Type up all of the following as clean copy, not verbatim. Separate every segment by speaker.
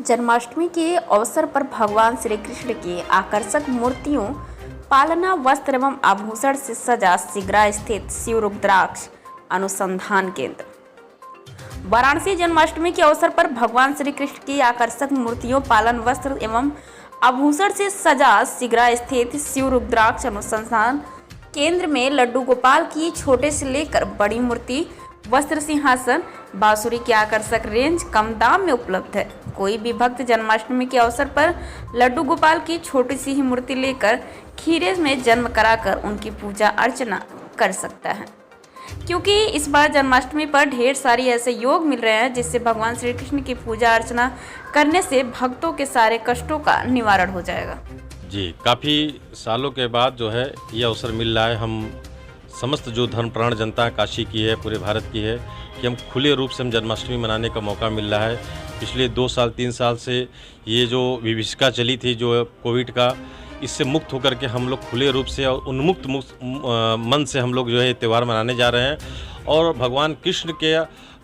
Speaker 1: जन्माष्टमी के अवसर पर भगवान श्री कृष्ण की आकर्षक मूर्तियों, पालना, वस्त्र एवं आभूषण से सजा सिगरा स्थित शिव रुद्राक्ष अनुसंधान केंद्र। वाराणसी जन्माष्टमी के अवसर पर भगवान श्री कृष्ण की आकर्षक मूर्तियों, पालन, वस्त्र एवं आभूषण से सजा सिगरा स्थित शिव रुद्राक्ष अनुसंधान केंद्र में लड्डू गोपाल की छोटे से लेकर बड़ी मूर्ति, वस्त्र, सिंहासन, बांसुरी की आकर्षक रेंज कम दाम में उपलब्ध है। कोई भी भक्त जन्माष्टमी के अवसर पर लड्डू गोपाल की छोटी सी ही मूर्ति लेकर खीरे में जन्म कराकर उनकी पूजा अर्चना कर सकता है, क्योंकि इस बार जन्माष्टमी पर ढेर सारी ऐसे योग मिल रहे हैं जिससे भगवान श्री कृष्ण की पूजा अर्चना करने से भक्तों के सारे कष्टों का निवारण हो जाएगा।
Speaker 2: जी, काफ़ी सालों के बाद जो है ये अवसर मिल रहा है। हम समस्त जो धर्मप्राण जनता काशी की है, पूरे भारत की है, कि हम खुले रूप से हम जन्माष्टमी मनाने का मौका मिल रहा है। पिछले 2 साल 3 साल से ये जो विभीषिका चली थी जो कोविड का, इससे मुक्त होकर के हम लोग खुले रूप से और उन्मुक्त मन से हम लोग जो है त्यौहार मनाने जा रहे हैं। और भगवान कृष्ण के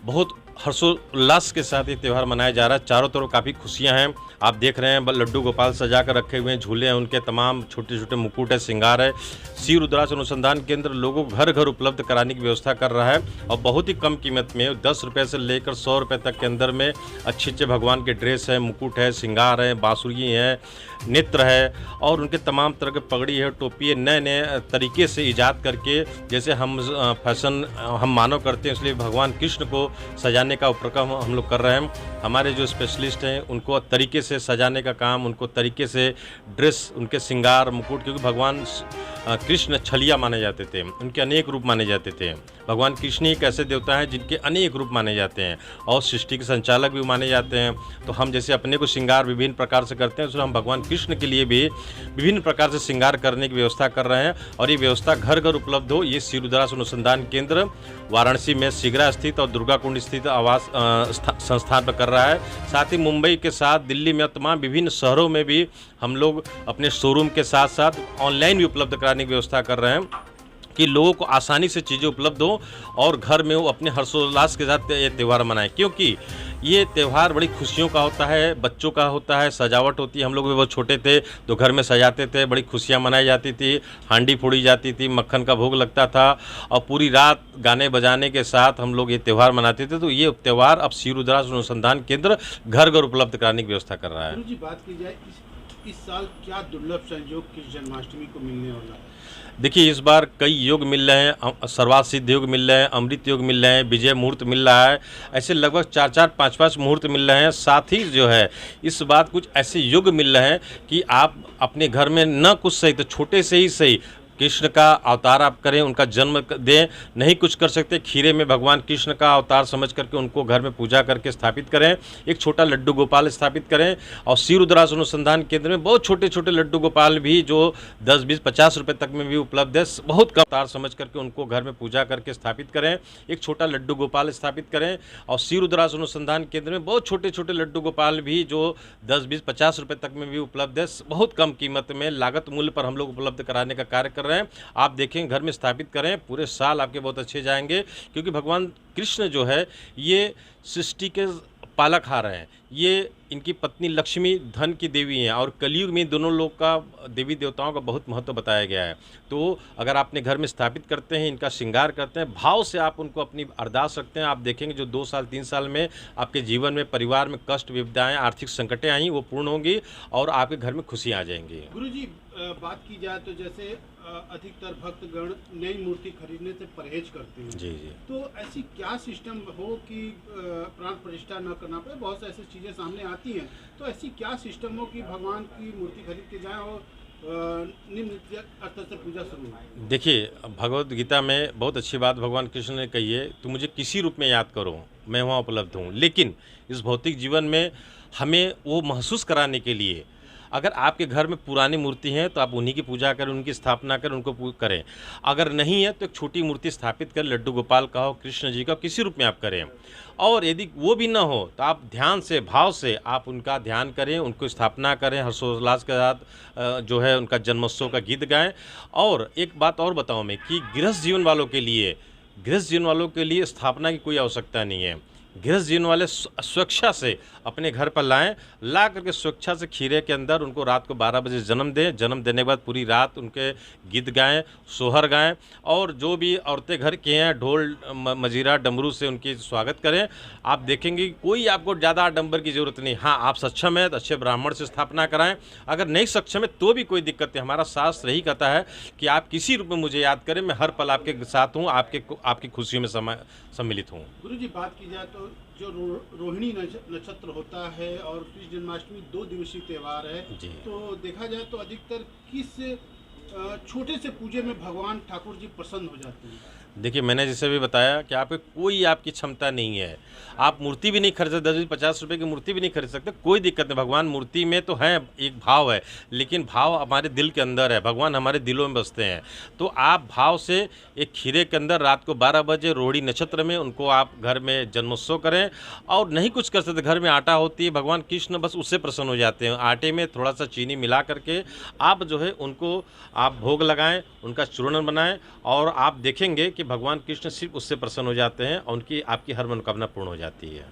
Speaker 2: बहुत हर्षोल्लास के साथ ये त्यौहार मनाया जा रहा है। चारों तरफ काफ़ी खुशियां हैं। आप देख रहे हैं लड्डू गोपाल सजा कर रखे हुए हैं, झूले हैं, उनके तमाम छोटे छोटे मुकुट है, श्रृंगार है। शिव रुद्राक्ष अनुसंधान केंद्र लोगों को घर घर उपलब्ध कराने की व्यवस्था कर रहा है और बहुत ही कम कीमत में 10 रुपये से लेकर 100 रुपये तक के अंदर में अच्छे अच्छे भगवान के ड्रेस है, मुकुट है, श्रृंगार है, बांसुरी है, नेत्र है और उनके तमाम तरह के पगड़ी है, टोपी है, नए नए तरीके से ईजाद करके, जैसे हम फैशन हम मानव करते हैं, इसलिए भगवान कृष्ण को सजाने का उपक्रम हम लोग कर रहे हैं। हमारे जो स्पेशलिस्ट हैं उनको तरीके से सजाने का काम, उनको तरीके से ड्रेस, उनके श्रृंगार, मुकुट, क्योंकि भगवान कृष्ण छलिया माने जाते थे, उनके अनेक रूप माने जाते थे। भगवान कृष्ण एक ऐसे देवता हैं जिनके अनेक रूप माने जाते हैं और सृष्टि के संचालक भी माने जाते हैं। तो हम जैसे अपने को श्रृंगार विभिन्न प्रकार से करते हैं, तो हम भगवान कृष्ण के लिए भी विभिन्न प्रकार से श्रृंगार करने की व्यवस्था कर रहे हैं और ये व्यवस्था घर घर उपलब्ध हो। ये शिव रुद्राक्ष अनुसंधान केंद्र वाराणसी में सिगरा स्थित और दुर्गा कुंड स्थित आवास संस्थान पर कर रहा है। साथ ही मुंबई के साथ दिल्ली में तमाम विभिन्न शहरों में भी हम लोग अपने शोरूम के साथ साथ ऑनलाइन भी उपलब्ध कराने की व्यवस्था कर रहे हैं कि लोगों को आसानी से चीज़ें उपलब्ध हो और घर में वो अपने हर्षोल्लास के साथ ये त्यौहार मनाएं, क्योंकि ये त्यौहार बड़ी खुशियों का होता है, बच्चों का होता है, सजावट होती है। हम लोग भी बहुत छोटे थे तो घर में सजाते थे, बड़ी खुशियाँ मनाई जाती थी, हांडी फोड़ी जाती थी, मक्खन का भोग लगता था और पूरी रात गाने बजाने के साथ हम लोग ये त्यौहार मनाते थे। तो ये त्यौहार अब शिव रुद्राक्ष अनुसंधान केंद्र घर घर उपलब्ध कराने की व्यवस्था कर रहा है।
Speaker 3: जी, बात की जाए इस साल क्या दुर्लभ संयोग किस जन्माष्टमी को मिलने वाला है?
Speaker 2: देखिए, इस बार कई योग मिल रहे हैं, सर्वार्थ सिद्ध योग मिल रहे हैं, अमृत योग मिल रहे हैं, विजय मुहूर्त मिल रहा है, ऐसे लगभग 4-4, 5-5 मुहूर्त मिल रहे हैं। साथ ही जो है इस बात कुछ ऐसे युग मिल रहे हैं कि आप अपने घर में न कुछ सही तो छोटे से ही सही कृष्ण का अवतार आप करें, उनका जन्म दें। नहीं कुछ कर सकते, खीरे में भगवान कृष्ण का अवतार समझ करके उनको घर में पूजा करके स्थापित करें। एक छोटा लड्डू गोपाल स्थापित करें और शिव रुद्राक्ष अनुसंधान केंद्र में बहुत छोटे छोटे लड्डू गोपाल भी जो 10, 20, 50 रुपये तक में भी उपलब्ध है। बहुत कम अवतार समझ करके उनको घर में पूजा करके स्थापित करें। एक छोटा लड्डू गोपाल स्थापित करें और शिव रुद्राक्ष अनुसंधान केंद्र में बहुत छोटे छोटे लड्डू गोपाल भी जो 10, 20, 50 रुपये तक में भी उपलब्ध है। बहुत कम कीमत में लागत मूल्य पर हम लोग उपलब्ध कराने का कार्य कर रहे हैं। आप देखें, घर में स्थापित करें, पूरे साल आपके बहुत अच्छे जाएंगे, क्योंकि भगवान कृष्ण जो है ये सृष्टि के पालकहार हैं। ये इनकी पत्नी लक्ष्मी धन की देवी हैं और कलयुग में दोनों लोग का देवी देवताओं का बहुत महत्व बताया गया है। तो अगर आपने घर में स्थापित करते हैं, इनका श्रृंगार करते हैं, भाव से आप उनको अपनी अरदास रखते हैं, आप देखेंगे जो 2 साल 3 साल में आपके जीवन में, परिवार में कष्ट, विपदाएं, आर्थिक संकटें आई वो पूर्ण होंगी और आपके घर में खुशियाँ आ जाएंगी।
Speaker 3: गुरुजी, बात की जाए तो जैसे अधिकतर भक्तगण नई मूर्ति खरीदने से परहेज करते हैं।
Speaker 2: जी जी।
Speaker 3: तो ऐसी क्या सिस्टम हो कि प्राण प्रतिष्ठा न करना पड़े? बहुत से ऐसी चीज़ें सामने आती हैं, तो ऐसी क्या सिस्टम हो कि भगवान की मूर्ति खरीद के जाएं और निम्न अर्थ से पूजा शुरू हो?
Speaker 2: देखिए, भगवद गीता में बहुत अच्छी बात भगवान कृष्ण ने कही है, तू मुझे किसी रूप में याद करो, मैं वहाँ उपलब्ध हूँ। लेकिन इस भौतिक जीवन में हमें वो महसूस कराने के लिए अगर आपके घर में पुरानी मूर्ति है तो आप उन्हीं की पूजा करें, उनकी स्थापना करें, उनको करें। अगर नहीं है तो एक छोटी मूर्ति स्थापित कर, लड्डू गोपाल का हो, कृष्ण जी का, किसी रूप में आप करें। और यदि वो भी ना हो तो आप ध्यान से, भाव से आप उनका ध्यान करें, उनको स्थापना करें, हर्षोल्लास के साथ जो है उनका जन्मोत्सव का गीत गाएं। और एक बात और बताऊं मैं कि गृहस्थ जीवन वालों के लिए स्थापना की कोई आवश्यकता नहीं है, गृहस्थ जीवन वाले स्वेच्छा से अपने घर पर लाएं, ला करके स्वेच्छा से खीरे के अंदर उनको रात को 12 बजे जन्म दें। जन्म देने के बाद पूरी रात उनके गीत गाएं, सोहर गाएं और जो भी औरतें घर की हैं ढोल मजीरा डमरू से उनकी स्वागत करें। आप देखेंगे कि कोई आपको ज़्यादा आडंबर की ज़रूरत नहीं। हाँ, आप सक्षम हैं तो अच्छे ब्राह्मण से स्थापना कराएं, अगर नहीं सक्षम है तो भी कोई दिक्कत नहीं। हमारा शास्त्र यही कहता है कि आप किसी रूप में मुझे याद करें, मैं हर पल आपके साथ हूँ, आपकी खुशियों में सम्मिलित हूँ।
Speaker 3: गुरु जी, बात की जाए तो जो रोहिणी नक्षत्र होता है और कृष्ण जन्माष्टमी 2 दिवसीय त्यौहार है, तो देखा जाए तो अधिकतर किस छोटे से पूजे में भगवान ठाकुर जी प्रसन्न हो जाते हैं?
Speaker 2: देखिए, मैंने जैसे भी बताया कि आपकी क्षमता नहीं है, आप मूर्ति भी नहीं खरीद सकते, 10-50 रुपये की मूर्ति भी नहीं खरीद सकते, कोई दिक्कत नहीं। भगवान मूर्ति में तो है, एक भाव है, लेकिन भाव हमारे दिल के अंदर है, भगवान हमारे दिलों में बसते हैं। तो आप भाव से एक खीरे के अंदर रात को 12 बजे रोहिणी नक्षत्र में उनको आप घर में जन्मोत्सव करें। और नहीं कुछ कर सकते, घर में आटा होती है, भगवान कृष्ण बस उससे प्रसन्न हो जाते हैं। आटे में थोड़ा सा चीनी मिला करके आप जो है उनको आप भोग लगाएं, उनका चूर्ण बनाएं और आप देखेंगे कि भगवान कृष्ण सिर्फ उससे प्रसन्न हो जाते हैं और आपकी हर मनोकामना पूर्ण हो जाती है।